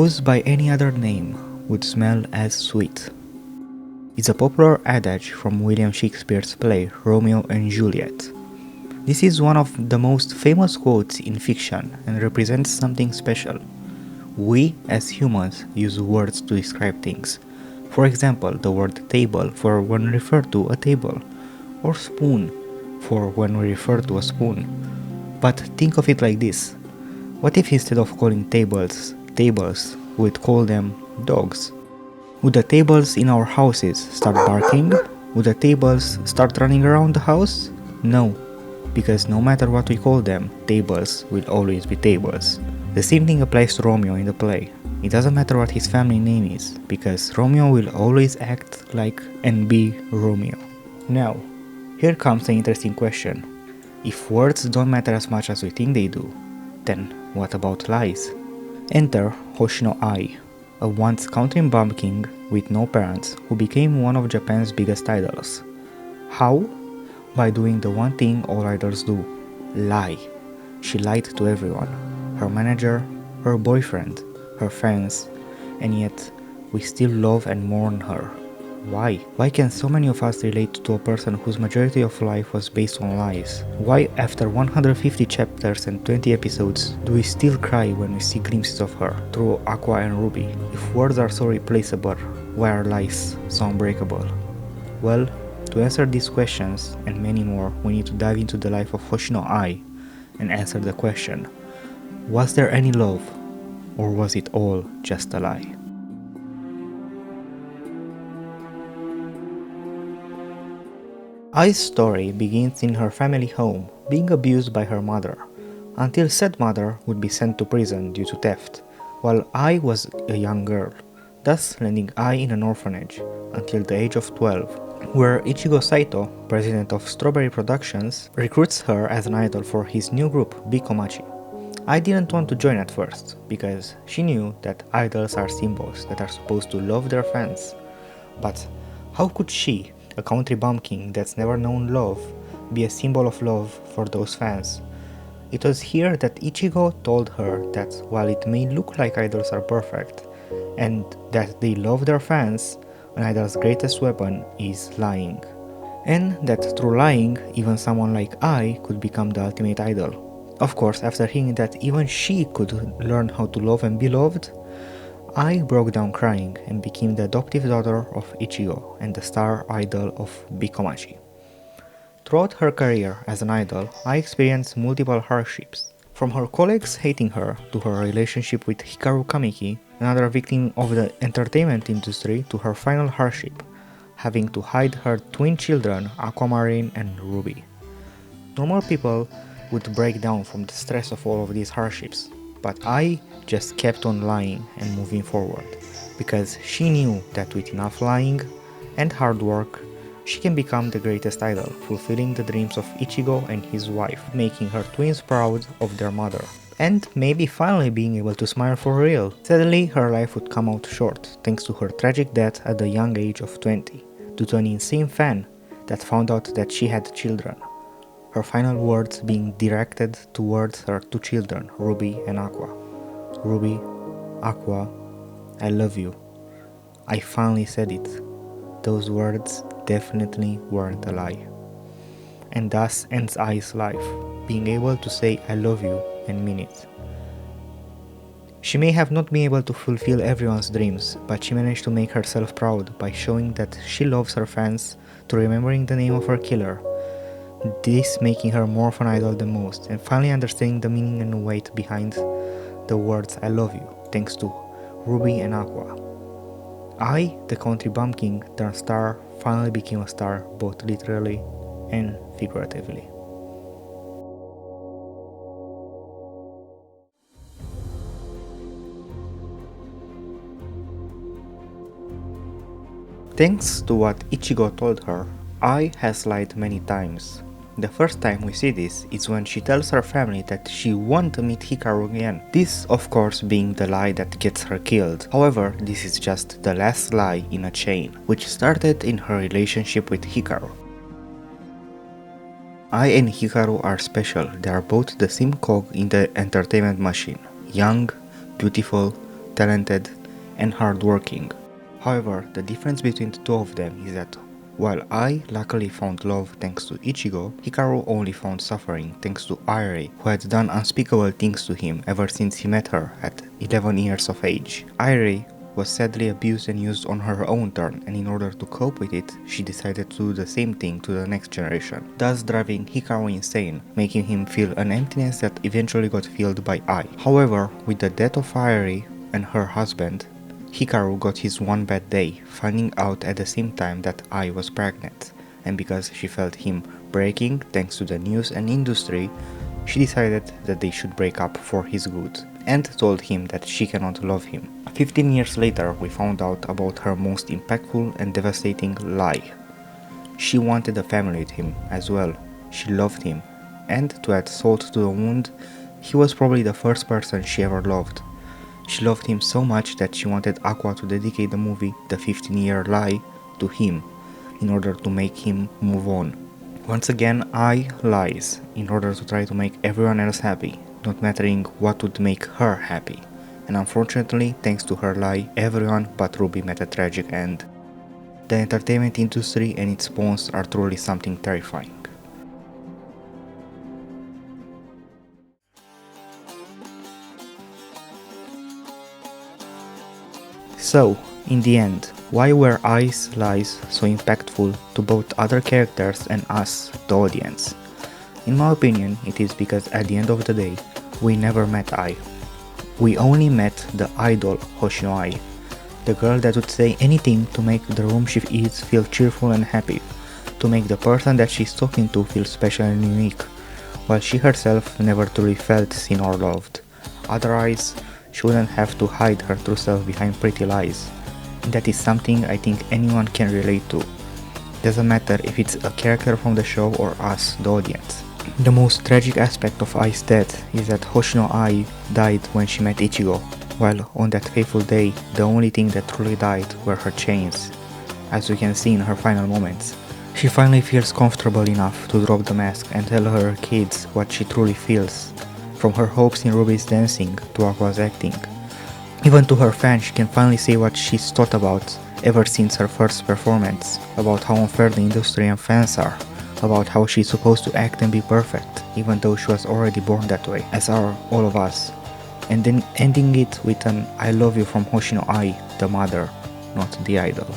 goes by any other name would smell as sweet. It's a popular adage from William Shakespeare's play Romeo and Juliet. This is one of the most famous quotes in fiction and represents something special. We, as humans, use words to describe things. For example, the word table for when we refer to a table, or spoon for when we refer to a spoon. But think of it like this. What if instead of calling tables, we'd call them dogs? Would the tables in our houses start barking? Would the tables start running around the house? No, because no matter what we call them, tables will always be tables. The same thing applies to Romeo in the play. It doesn't matter what his family name is, because Romeo will always act like and be Romeo. Now, here comes an interesting question. If words don't matter as much as we think they do, then what about lies? Enter Hoshino Ai, a once country bumpkin with no parents who became one of Japan's biggest idols. How? By doing the one thing all idols do: lie. She lied to everyone. Her manager, her boyfriend, her fans, and yet we still love and mourn her. Why? Why can so many of us relate to a person whose majority of life was based on lies? Why, after 150 chapters and 20 episodes, do we still cry when we see glimpses of her through Aqua and Ruby? If words are so replaceable, why are lies so unbreakable? Well, to answer these questions and many more, we need to dive into the life of Hoshino Ai and answer the question: was there any love, or was it all just a lie? Ai's story begins in her family home, being abused by her mother, until said mother would be sent to prison due to theft, while Ai was a young girl, thus landing Ai in an orphanage until the age of 12, where Ichigo Saito, president of Strawberry Productions, recruits her as an idol for his new group, Bikomachi. Ai didn't want to join at first, because she knew that idols are symbols that are supposed to love their fans. But how could she, a country bumpkin that's never known love, be a symbol of love for those fans? It was here that Ichigo told her that while it may look like idols are perfect, and that they love their fans, an idol's greatest weapon is lying. And that through lying, even someone like Ai could become the ultimate idol. Of course, after hearing that even she could learn how to love and be loved, Ai broke down crying and became the adoptive daughter of Ichigo and the star idol of Bikomachi. Throughout her career as an idol, Ai experienced multiple hardships. From her colleagues hating her, to her relationship with Hikaru Kamiki, another victim of the entertainment industry, to her final hardship, having to hide her twin children Aquamarine and Ruby. Normal people would break down from the stress of all of these hardships, but Ai just kept on lying and moving forward, because she knew that with enough lying and hard work, she can become the greatest idol, fulfilling the dreams of Ichigo and his wife, making her twins proud of their mother, and maybe finally being able to smile for real. Sadly, her life would come out short, thanks to her tragic death at the young age of 20, due to an insane fan that found out that she had children. Her final words being directed towards her two children, Ruby and Aqua. Ruby, Aqua, I love you. I finally said it. Those words definitely weren't a lie. And thus ends Ai's life, being able to say I love you and mean it. She may have not been able to fulfill everyone's dreams, but she managed to make herself proud by showing that she loves her fans, to remembering the name of her killer, this making her more of an idol than most, and finally understanding the meaning and weight behind the words I love you, thanks to Ruby and Aqua. Ai, the country bumpkin turned star, finally became a star both literally and figuratively. Thanks to what Ichigo told her, Ai has lied many times. The first time we see this is when she tells her family that she wants to meet Hikaru again. This, of course, being the lie that gets her killed. However, this is just the last lie in a chain, which started in her relationship with Hikaru. Ai and Hikaru are special. They are both the same cog in the entertainment machine. Young, beautiful, talented, and hardworking. However, the difference between the two of them is that while Ai luckily found love thanks to Ichigo, Hikaru only found suffering thanks to Airi, who had done unspeakable things to him ever since he met her at 11 years of age. Airi was sadly abused and used on her own turn, and in order to cope with it, she decided to do the same thing to the next generation, thus driving Hikaru insane, making him feel an emptiness that eventually got filled by Ai. However, with the death of Airi and her husband, Hikaru got his one bad day, finding out at the same time that Ai was pregnant, and because she felt him breaking thanks to the news and industry, she decided that they should break up for his good, and told him that she cannot love him. 15 years later, we found out about her most impactful and devastating lie. She wanted a family with him as well. She loved him, and to add salt to the wound, he was probably the first person she ever loved. She loved him so much that she wanted Aqua to dedicate the movie The 15-Year Lie to him, in order to make him move on. Once again, Ai lies in order to try to make everyone else happy, not mattering what would make her happy. And unfortunately, thanks to her lie, everyone but Ruby met a tragic end. The entertainment industry and its pawns are truly something terrifying. So, in the end, why were Ai's lies so impactful to both other characters and us, the audience? In my opinion, it is because at the end of the day, we never met Ai. We only met the idol Hoshino Ai, the girl that would say anything to make the room she is feel cheerful and happy, to make the person that she's talking to feel special and unique, while she herself never truly felt seen or loved. Otherwise, she wouldn't have to hide her true self behind pretty lies, and that is something I think anyone can relate to. Doesn't matter if it's a character from the show or us, the audience. The most tragic aspect of Ai's death is that Hoshino Ai died when she met Ichigo, while on that fateful day, the only thing that truly died were her chains, as we can see in her final moments. She finally feels comfortable enough to drop the mask and tell her kids what she truly feels, from her hopes in Ruby's dancing to Aqua's acting. Even to her fans, she can finally say what she's thought about ever since her first performance, about how unfair the industry and fans are, about how she's supposed to act and be perfect, even though she was already born that way, as are all of us, and then ending it with an I love you from Hoshino Ai, the mother, not the idol.